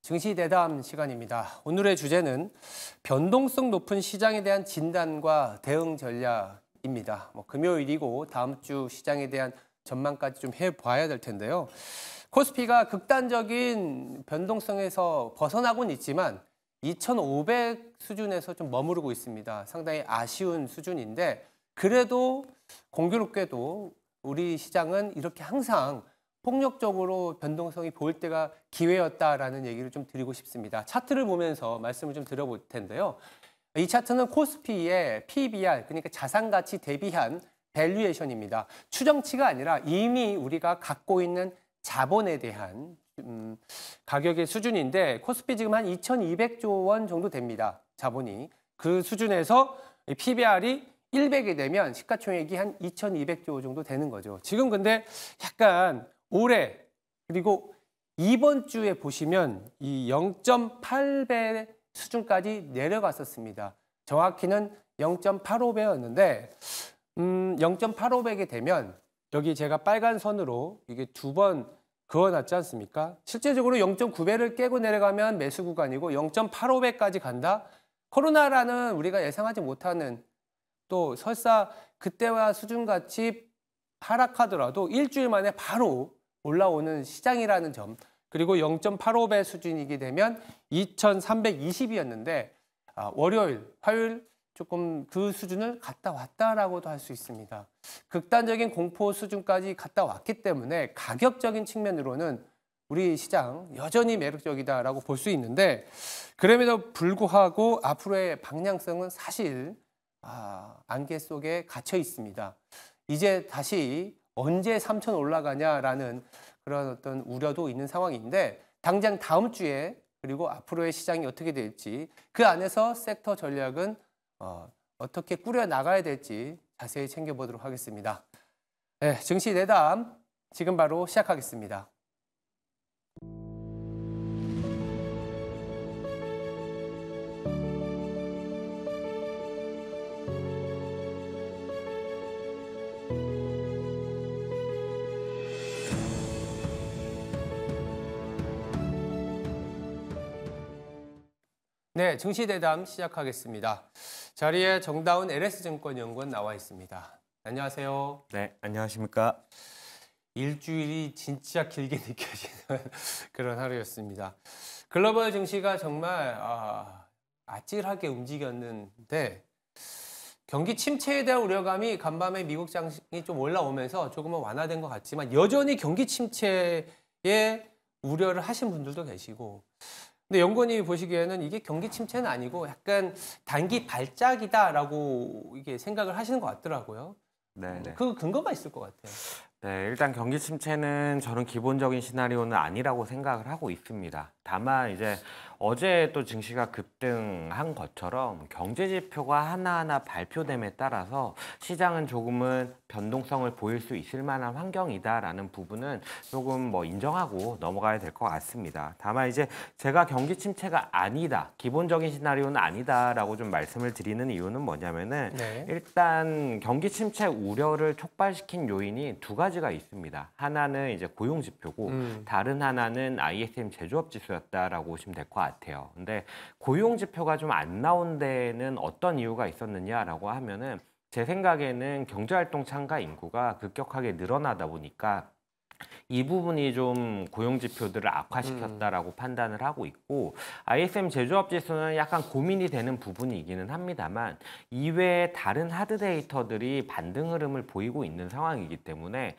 증시대담 시간입니다. 오늘의 주제는 변동성 높은 시장에 대한 진단과 대응 전략입니다. 금요일이고 다음 주 시장에 대한 전망까지 좀 해봐야 될 텐데요. 코스피가 극단적인 변동성에서 벗어나고는 있지만 2,500 수준에서 좀 머무르고 있습니다. 상당히 아쉬운 수준인데 그래도 공교롭게도 우리 시장은 이렇게 항상 폭력적으로 변동성이 보일 때가 기회였다라는 얘기를 좀 드리고 싶습니다. 차트를 보면서 말씀을 좀 드려볼 텐데요. 이 차트는 코스피의 PBR, 그러니까 자산가치 대비한 밸류에이션입니다. 추정치가 아니라 이미 우리가 갖고 있는 자본에 대한 가격의 수준인데 코스피 지금 한 2,200조 원 정도 됩니다. 자본이. 그 수준에서 PBR이 100이 되면 시가총액이 한 2,200조 정도 되는 거죠. 지금 근데 약간 올해 그리고 이번 주에 보시면 이 0.8배 수준까지 내려갔었습니다. 정확히는 0.85배였는데 0.85배게 되면 여기 제가 빨간 선으로 이게 두 번 그어놨지 않습니까? 실제적으로 0.9배를 깨고 내려가면 매수 구간이고 0.85배까지 간다? 코로나라는 우리가 예상하지 못하는 또 설사 그때와 수준같이 하락하더라도 일주일 만에 바로 올라오는 시장이라는 점, 그리고 0.85배 수준이게 되면 2,320이었는데 월요일, 화요일 조금 그 수준을 갔다 왔다라고도 할 수 있습니다. 극단적인 공포 수준까지 갔다 왔기 때문에 가격적인 측면으로는 우리 시장 여전히 매력적이다라고 볼 수 있는데 그럼에도 불구하고 앞으로의 방향성은 사실 안개 속에 갇혀 있습니다. 이제 다시 언제 3천 올라가냐라는 그런 어떤 우려도 있는 상황인데 당장 다음 주에 그리고 앞으로의 시장이 어떻게 될지 그 안에서 섹터 전략은 어떻게 꾸려 나가야 될지 자세히 챙겨보도록 하겠습니다. 네, 증시 내담 지금 바로 시작하겠습니다. 네, 증시대담 시작하겠습니다. 자리에 정다운 LS증권 연구원 나와 있습니다. 안녕하세요. 네, 안녕하십니까. 일주일이 진짜 길게 느껴지는 그런 하루였습니다. 글로벌 증시가 정말 아찔하게 움직였는데 경기 침체에 대한 우려감이 간밤에 미국 장이 좀 올라오면서 조금은 완화된 것 같지만 여전히 경기 침체에 우려를 하신 분들도 계시고 근데 연구원이 보시기에는 이게 경기 침체는 아니고 약간 단기 발작이다라고 이게 생각을 하시는 것 같더라고요. 네. 그 근거가 있을 것 같아요. 네, 일단 경기 침체는 저는 기본적인 시나리오는 아니라고 생각을 하고 있습니다. 다만 이제 어제 또 증시가 급등한 것처럼 경제 지표가 하나하나 발표됨에 따라서 시장은 조금은 변동성을 보일 수 있을 만한 환경이다라는 부분은 조금 인정하고 넘어가야 될 것 같습니다. 다만 이제 제가 경기 침체가 아니다, 기본적인 시나리오는 아니다라고 좀 말씀을 드리는 이유는 뭐냐면은 일단 경기 침체 우려를 촉발시킨 요인이 두 가지가 있습니다. 하나는 이제 고용 지표고 다른 하나는 ISM 제조업 지수였다라고 보시면 될 것 같아요. 근데 고용 지표가 좀 안 나온 데는 어떤 이유가 있었느냐라고 하면은 제 생각에는 경제활동 참가 인구가 급격하게 늘어나다 보니까 이 부분이 좀 고용 지표들을 악화시켰다라고 판단을 하고 있고 ISM 제조업 지수는 약간 고민이 되는 부분이기는 합니다만 이외에 다른 하드 데이터들이 반등 흐름을 보이고 있는 상황이기 때문에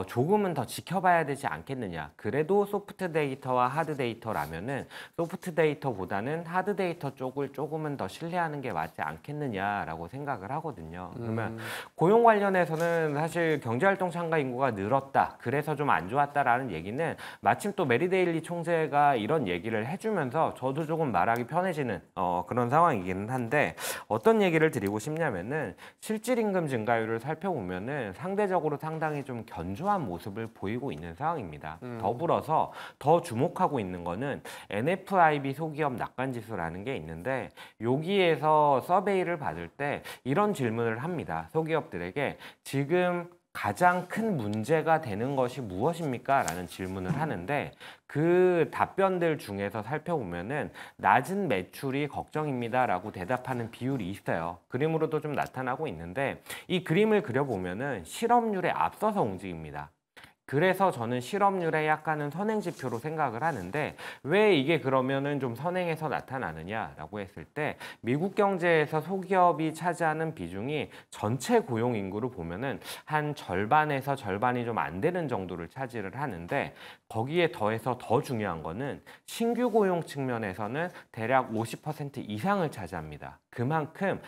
조금은 더 지켜봐야 되지 않겠느냐. 그래도 소프트 데이터와 하드 데이터라면은 소프트 데이터보다는 하드 데이터 쪽을 조금은 더 신뢰하는 게 맞지 않겠느냐라고 생각을 하거든요. 그러면 고용 관련해서는 사실 경제활동 참가 인구가 늘었다. 그래서 좀 안 좋았다라는 얘기는 마침 또 메리데일리 총재가 이런 얘기를 해주면서 저도 조금 말하기 편해지는 그런 상황이기는 한데 어떤 얘기를 드리고 싶냐면은 실질임금 증가율을 살펴보면은 상대적으로 상당히 좀 견조한 모습을 보이고 있는 상황입니다. 더불어서 더 주목하고 있는 거는 NFIB 소기업 낙관지수라는 게 있는데 여기에서 서베이를 받을 때 이런 질문을 합니다. 소기업들에게 지금 가장 큰 문제가 되는 것이 무엇입니까? 라는 질문을 하는데 그 답변들 중에서 살펴보면은 낮은 매출이 걱정입니다 라고 대답하는 비율이 있어요. 그림으로도 좀 나타나고 있는데 이 그림을 그려보면은 실업률에 앞서서 움직입니다. 그래서 저는 실업률의 약간은 선행지표로 생각을 하는데 왜 이게 그러면은 좀 선행해서 나타나느냐라고 했을 때 미국 경제에서 소기업이 차지하는 비중이 전체 고용 인구를 보면은 한 절반에서 절반이 좀 안 되는 정도를 차지를 하는데 거기에 더해서 더 중요한 거는 신규 고용 측면에서는 대략 50% 이상을 차지합니다. 그만큼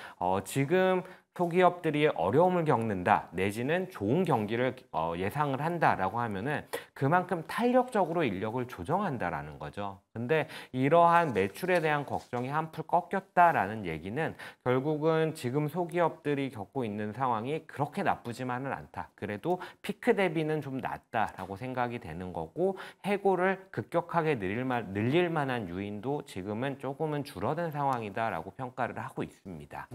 지금 소기업들이 어려움을 겪는다 내지는 좋은 경기를 예상을 한다라고 하면은 그만큼 탄력적으로 인력을 조정한다라는 거죠. 근데 이러한 매출에 대한 걱정이 한풀 꺾였다라는 얘기는 결국은 지금 소기업들이 겪고 있는 상황이 그렇게 나쁘지만은 않다. 그래도 피크 대비는 좀 낮다라고 생각이 되는 거고 해고를 급격하게 늘릴 만한 요인도 지금은 조금은 줄어든 상황이다라고 평가를 하고 있습니다.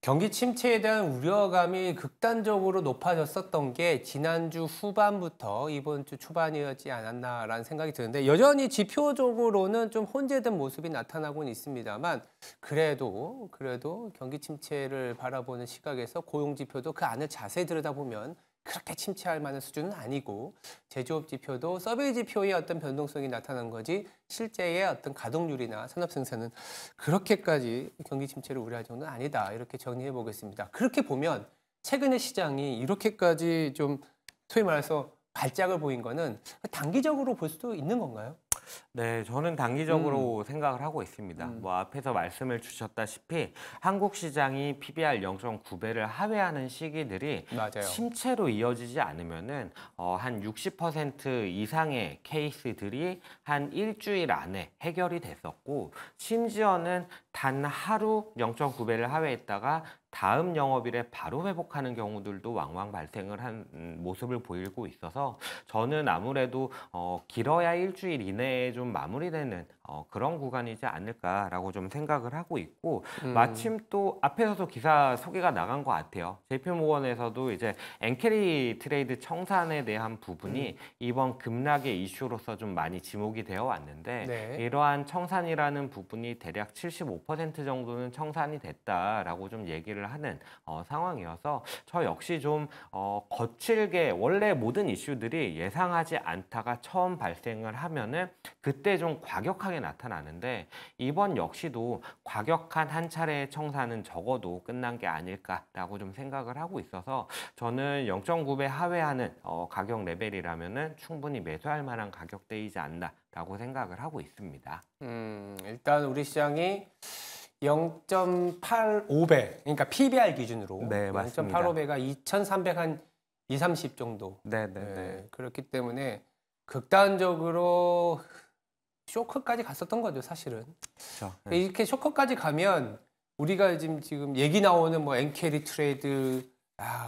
경기 침체에 대한 우려감이 극단적으로 높아졌었던 게 지난주 후반부터 이번 주 초반이었지 않았나라는 생각이 드는데 여전히 지표적으로는 좀 혼재된 모습이 나타나고는 있습니다만 그래도 경기 침체를 바라보는 시각에서 고용 지표도 그 안을 자세히 들여다보면 그렇게 침체할 만한 수준은 아니고 제조업 지표도 서베이 지표의 어떤 변동성이 나타난 거지 실제의 어떤 가동률이나 산업 생산은 그렇게까지 경기 침체를 우려할 정도는 아니다. 이렇게 정리해 보겠습니다. 그렇게 보면 최근에 시장이 이렇게까지 좀 소위 말해서 발작을 보인 거는 단기적으로 볼 수도 있는 건가요? 네, 저는 단기적으로 생각을 하고 있습니다. 뭐 앞에서 말씀을 주셨다시피 한국 시장이 PBR 0.9배를 하회하는 시기들이 맞아요. 침체로 이어지지 않으면은 한 60% 이상의 케이스들이 한 일주일 안에 해결이 됐었고 심지어는 단 하루 0.9배를 하회했다가 다음 영업일에 바로 회복하는 경우들도 왕왕 발생을 한 모습을 보이고 있어서 저는 아무래도 길어야 일주일 이내에 좀 마무리되는 그런 구간이지 않을까라고 좀 생각을 하고 있고 마침 또 앞에서도 기사 소개가 나간 것 같아요. JP모건에서도 이제 엔캐리 트레이드 청산에 대한 부분이 이번 급락의 이슈로서 좀 많이 지목이 되어 왔는데 네. 이러한 청산이라는 부분이 대략 75% 정도는 청산이 됐다라고 좀 얘기를 하는 상황이어서 저 역시 좀 거칠게 원래 모든 이슈들이 예상하지 않다가 처음 발생을 하면은 그때 좀 과격하게 나타나는데 이번 역시도 과격한 한 차례의 청산은 적어도 끝난 게 아닐까라고 좀 생각을 하고 있어서 저는 0.9배 하회하는 가격 레벨이라면은 충분히 매수할 만한 가격대이지 않나라고 생각을 하고 있습니다. 일단 우리 시장이 0.85배, 그러니까 PBR 기준으로 네, 맞습니다. 0.85배가 2,300 한 2, 30 정도. 네. 그렇기 때문에 극단적으로 쇼크까지 갔었던 거죠, 사실은. 그렇죠. 이렇게 쇼크까지 가면 우리가 지금 얘기 나오는 뭐 엔캐리 트레이드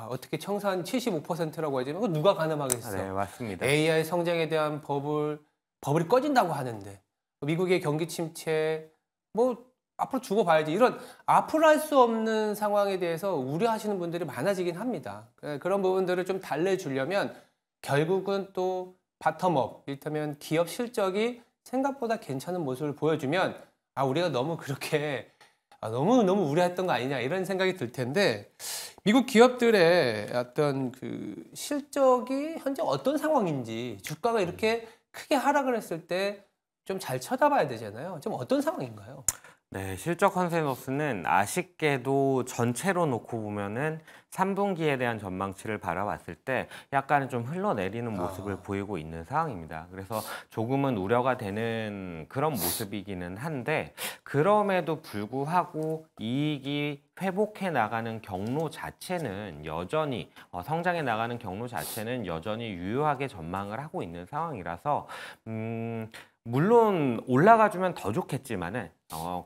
어떻게 청산 75%라고 하지만 그거 누가 가늠하겠어? 네, 맞습니다. AI 성장에 대한 버블이 꺼진다고 하는데 미국의 경기 침체 뭐 앞으로 두고 봐야지 이런 앞으로 할 수 없는 상황에 대해서 우려하시는 분들이 많아지긴 합니다. 그런 부분들을 좀 달래주려면 결국은 또 바텀업, 이를테면 기업 실적이 생각보다 괜찮은 모습을 보여주면 우리가 너무 그렇게 너무 우려했던 거 아니냐 이런 생각이 들 텐데 미국 기업들의 어떤 그 실적이 현재 어떤 상황인지 주가가 이렇게 크게 하락을 했을 때 좀 잘 쳐다봐야 되잖아요. 좀 어떤 상황인가요? 네, 실적 컨센서스는 아쉽게도 전체로 놓고 보면은 3분기에 대한 전망치를 바라봤을 때 약간은 좀 흘러내리는 모습을 보이고 있는 상황입니다. 그래서 조금은 우려가 되는 그런 모습이기는 한데 그럼에도 불구하고 이익이 회복해 나가는 경로 자체는 여전히 성장해 나가는 경로 자체는 여전히 유효하게 전망을 하고 있는 상황이라서 물론 올라가주면 더 좋겠지만은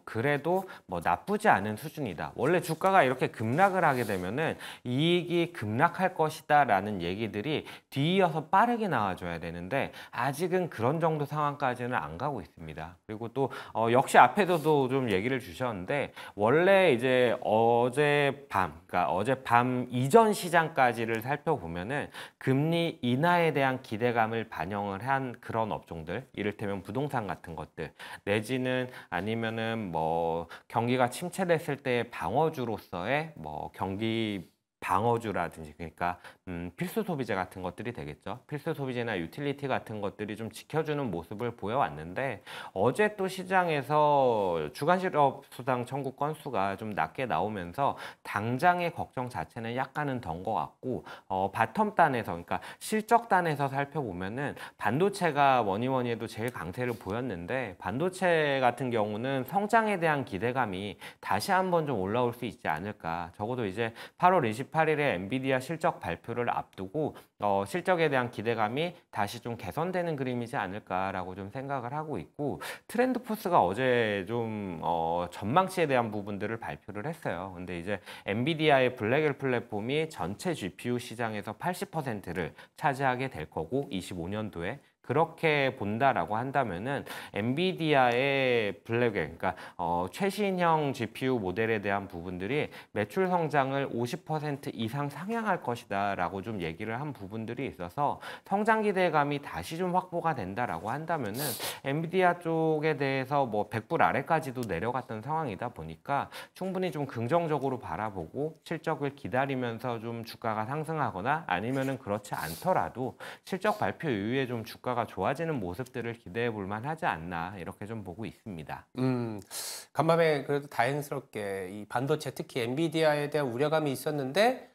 그래도 뭐 나쁘지 않은 수준이다. 원래 주가가 이렇게 급락을 하게 되면은 이익이 급락할 것이다라는 얘기들이 뒤이어서 빠르게 나와줘야 되는데 아직은 그런 정도 상황까지는 안 가고 있습니다. 그리고 또 역시 앞에서도 좀 얘기를 주셨는데 원래 이제 어젯밤, 그러니까 어젯밤 이전 시장까지를 살펴보면은 금리 인하에 대한 기대감을 반영을 한 그런 업종들, 이를테면 부동산 같은 것들, 내지는 아니면은 뭐 경기가 침체됐을 때 방어주로서의 뭐 경기 방어주라든지, 그러니까 필수 소비재 같은 것들이 되겠죠. 필수 소비재나 유틸리티 같은 것들이 좀 지켜주는 모습을 보여왔는데 어제 또 시장에서 주간 실업 수당 청구 건수가 좀 낮게 나오면서 당장의 걱정 자체는 약간은 던 것 같고, 바텀 단에서, 그러니까 실적 단에서 살펴보면은 반도체가 뭐니 해도 제일 강세를 보였는데, 반도체 같은 경우는 성장에 대한 기대감이 다시 한번 좀 올라올 수 있지 않을까. 적어도 이제 8월 28일에 엔비디아 실적 발표를 앞두고 실적에 대한 기대감이 다시 좀 개선되는 그림이지 않을까라고 좀 생각을 하고 있고, 트렌드포스가 어제 좀 전망치에 대한 부분들을 발표를 했어요. 근데 이제 엔비디아의 블랙엘 플랫폼이 전체 GPU 시장에서 80%를 차지하게 될 거고, 25년도에 그렇게 본다라고 한다면은 엔비디아의 블랙엘, 그러니까 최신형 GPU 모델에 대한 부분들이 매출 성장을 50% 이상 상향할 것이다라고 좀 얘기를 한 부분들이 있어서 성장 기대감이 다시 좀 확보가 된다라고 한다면은 엔비디아 쪽에 대해서 뭐 100불 아래까지도 내려갔던 상황이다 보니까 충분히 좀 긍정적으로 바라보고 실적을 기다리면서 좀 주가가 상승하거나, 아니면은 그렇지 않더라도 실적 발표 이후에 좀 주가가 좋아지는 모습들을 기대해 볼 만하지 않나, 이렇게 좀 보고 있습니다. 간밤에 그래도 다행스럽게 이 반도체, 특히 엔비디아에 대한 우려감이 있었는데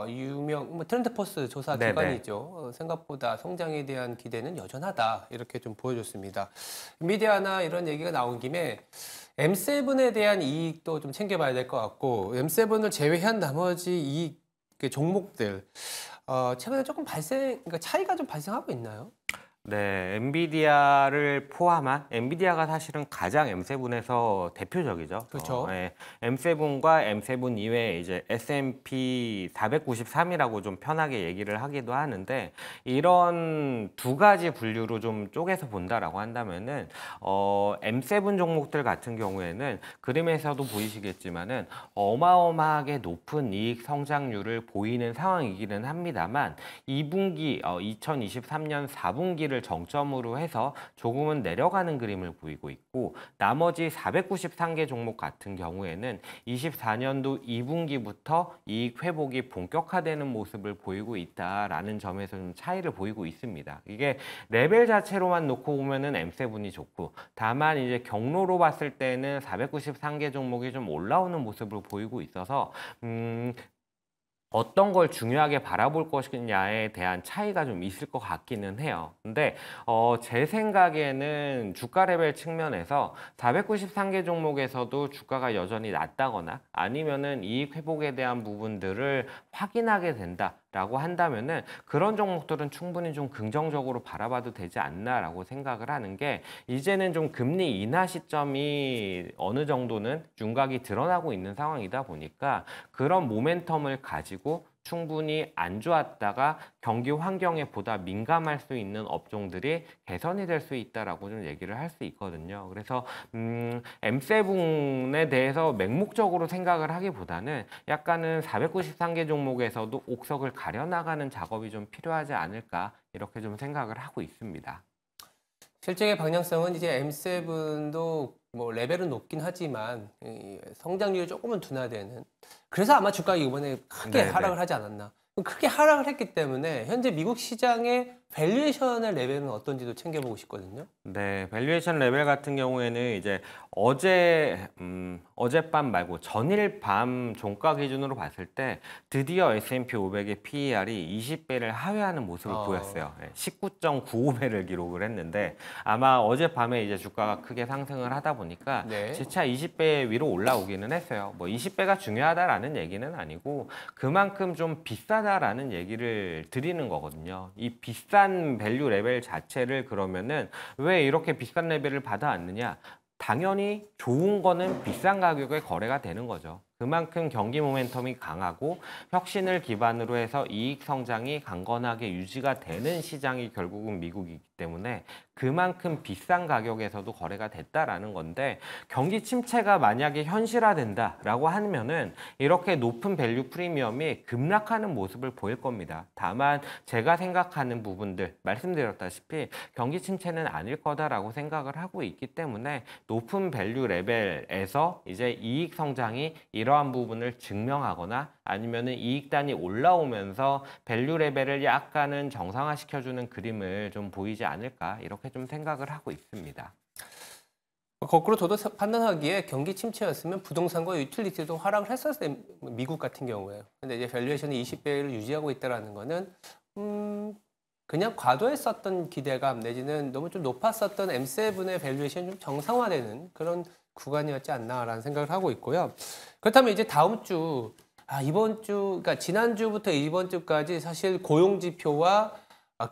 유명 트렌드포스 조사 네네. 기관이죠. 생각보다 성장에 대한 기대는 여전하다, 이렇게 좀 보여줬습니다. 엔비디아나 이런 얘기가 나온 김에 M7에 대한 이익도 좀 챙겨봐야 될 것 같고, M7을 제외한 나머지 이익 그 종목들 최근에 조금 그러니까 차이가 좀 발생하고 있나요? 네, 엔비디아를 포함한, 엔비디아가 사실은 가장 M7에서 대표적이죠. 그렇죠. M7과 M7 이외에 이제 S&P 493이라고 좀 편하게 얘기를 하기도 하는데, 이런 두 가지 분류로 좀 쪼개서 본다라고 한다면은 M7 종목들 같은 경우에는 그림에서도 보이시겠지만은 어마어마하게 높은 이익 성장률을 보이는 상황이기는 합니다만, 2분기 2023년 4분기를 정점으로 해서 조금은 내려가는 그림을 보이고 있고, 나머지 493개 종목 같은 경우에는 24년도 2분기부터 이익 회복이 본격화되는 모습을 보이고 있다라는 점에서 좀 차이를 보이고 있습니다. 이게 레벨 자체로만 놓고 보면은 M7이 좋고, 다만 이제 경로로 봤을 때는 493개 종목이 좀 올라오는 모습을 보이고 있어서 어떤 걸 중요하게 바라볼 것이냐에 대한 차이가 좀 있을 것 같기는 해요. 근데 제 생각에는 주가 레벨 측면에서 493개 종목에서도 주가가 여전히 낮다거나, 아니면은 이익 회복에 대한 부분들을 확인하게 된다라고 한다면은 그런 종목들은 충분히 좀 긍정적으로 바라봐도 되지 않나라고 생각을 하는 게, 이제는 좀 금리 인하 시점이 어느 정도는 윤곽이 드러나고 있는 상황이다 보니까 그런 모멘텀을 가지고 충분히 안 좋았다가 경기 환경에 보다 민감할 수 있는 업종들이 개선이 될 수 있다라고 좀 얘기를 할 수 있거든요. 그래서 M7에 대해서 맹목적으로 생각을 하기보다는 약간은 493개 종목에서도 옥석을 가려나가는 작업이 좀 필요하지 않을까, 이렇게 좀 생각을 하고 있습니다. 실적의 방향성은 이제 M7도 뭐 레벨은 높긴 하지만 이 성장률이 조금은 둔화되는, 그래서 아마 주가가 이번에 크게 네네. 하락을 하지 않았나. 크게 하락을 했기 때문에 현재 미국 시장의 밸류에이션의 레벨은 어떤지도 챙겨보고 싶거든요. 네, 밸류에이션 레벨 같은 경우에는 이제 어젯밤 말고 전일 밤 종가 기준으로 봤을 때 드디어 S&P 500의 PER이 20배를 하회하는 모습을 보였어요. 19.95배를 기록을 했는데, 아마 어젯밤에 이제 주가가 크게 상승을 하다 보니까 네. 재차 20배 위로 올라오기는 했어요. 뭐 20배가 중요하다라는 얘기는 아니고 그만큼 좀 비싸다라는 얘기를 드리는 거거든요. 이 비싼 밸류 레벨 자체를 그러면은 왜 이렇게 비싼 레벨을 받아왔느냐? 당연히 좋은 거는 비싼 가격에 거래가 되는 거죠. 그만큼 경기 모멘텀이 강하고 혁신을 기반으로 해서 이익 성장이 강건하게 유지가 되는 시장이 결국은 미국이기 때문에 그만큼 비싼 가격에서도 거래가 됐다라는 건데, 경기 침체가 만약에 현실화된다라고 하면은 이렇게 높은 밸류 프리미엄이 급락하는 모습을 보일 겁니다. 다만 제가 생각하는 부분들 말씀드렸다시피 경기 침체는 아닐 거다라고 생각을 하고 있기 때문에 높은 밸류 레벨에서 이제 이익 성장이 이러한 부분을 증명하거나 아니면은 이익단이 올라오면서 밸류 레벨을 약간은 정상화시켜주는 그림을 좀 보이지 않을까, 이렇게 좀 생각을 하고 있습니다. 거꾸로 저도 판단하기에 경기 침체였으면 부동산과 유틸리티도 하락을 했었어요. 미국 같은 경우에. 근데 이제 밸류에이션이 20배를 유지하고 있다는 거는 그냥 과도했었던 기대감 내지는 너무 좀 높았었던 M7의 밸류에이션이 좀 정상화되는 그런 구간이었지 않나라는 생각을 하고 있고요. 그렇다면 이제 다음 주, 이번 주, 그러니까 지난주부터 이번 주까지 사실 고용 지표와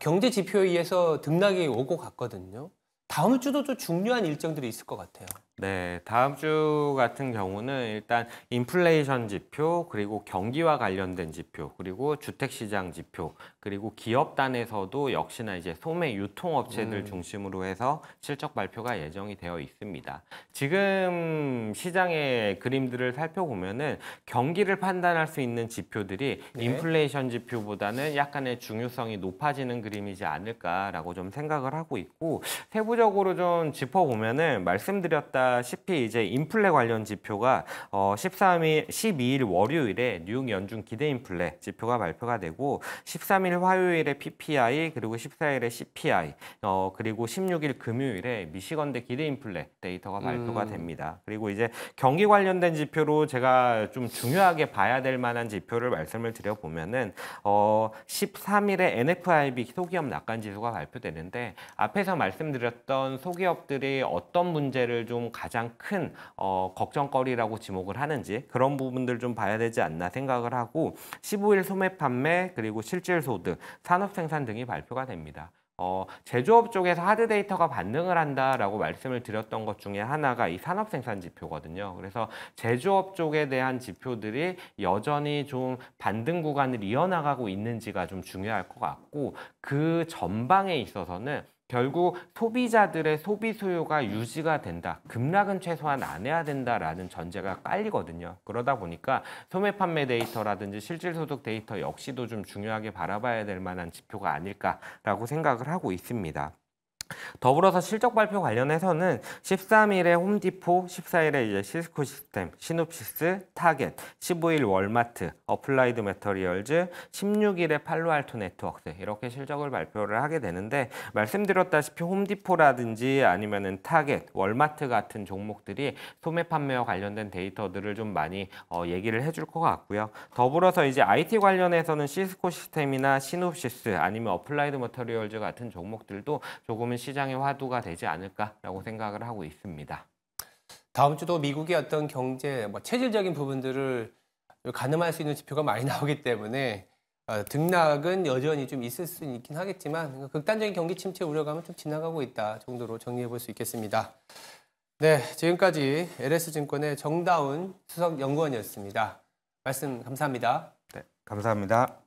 경제 지표에 의해서 등락이 오고 갔거든요. 다음 주도 좀 중요한 일정들이 있을 것 같아요. 네, 다음 주 같은 경우는 일단 인플레이션 지표, 그리고 경기와 관련된 지표, 그리고 주택시장 지표, 그리고 기업단에서도 역시나 이제 소매 유통업체들 중심으로 해서 실적 발표가 예정이 되어 있습니다. 지금 시장의 그림들을 살펴보면은 경기를 판단할 수 있는 지표들이 네. 인플레이션 지표보다는 약간의 중요성이 높아지는 그림이지 않을까라고 좀 생각을 하고 있고, 세부적으로 좀 짚어보면은 말씀드렸다시피 이제 인플레 관련 지표가 12일 월요일에 뉴욕 연준 기대 인플레 지표가 발표가 되고, 13일 화요일에 PPI, 그리고 14일에 CPI, 그리고 16일 금요일에 미시건대 기대 인플레 데이터가 발표가 됩니다. 그리고 이제 경기 관련된 지표로 제가 좀 중요하게 봐야 될 만한 지표를 말씀을 드려보면은 13일에 NFIB 소기업 낙관 지수가 발표되는데, 앞에서 말씀드렸던 소기업들이 어떤 문제를 좀 가장 큰 걱정거리라고 지목을 하는지 그런 부분들 좀 봐야 되지 않나 생각을 하고, 15일 소매 판매, 그리고 실질 소득, 산업 생산 등이 발표가 됩니다. 제조업 쪽에서 하드 데이터가 반등을 한다라고 말씀을 드렸던 것 중에 하나가 이 산업 생산 지표거든요. 그래서 제조업 쪽에 대한 지표들이 여전히 좀 반등 구간을 이어나가고 있는지가 좀 중요할 것 같고, 그 전방에 있어서는 결국 소비자들의 소비 수요가 유지가 된다, 급락은 최소한 안 해야 된다라는 전제가 깔리거든요. 그러다 보니까 소매 판매 데이터라든지 실질 소득 데이터 역시도 좀 중요하게 바라봐야 될 만한 지표가 아닐까라고 생각을 하고 있습니다. 더불어서 실적 발표 관련해서는 13일에 홈디포, 14일에 이제 시스코 시스템, 시놉시스, 타겟, 15일 월마트, 어플라이드 매터리얼즈, 16일에 팔로알토 네트워크스, 이렇게 실적을 발표를 하게 되는데, 말씀드렸다시피 홈디포라든지 아니면은 타겟, 월마트 같은 종목들이 소매 판매와 관련된 데이터들을 좀 많이 얘기를 해줄 것 같고요. 더불어서 이제 IT 관련해서는 시스코 시스템이나 시놉시스 아니면 어플라이드 매터리얼즈 같은 종목들도 조금은 시장의 화두가 되지 않을까라고 생각을 하고 있습니다. 다음 주도 미국의 어떤 경제, 체질적인 부분들을 가늠할 수 있는 지표가 많이 나오기 때문에 등락은 여전히 좀 있을 수 있긴 하겠지만 극단적인 경기 침체 우려감은 좀 지나가고 있다 정도로 정리해 볼 수 있겠습니다. 네, 지금까지 LS증권의 정다운 수석 연구원이었습니다. 말씀 감사합니다. 네, 감사합니다.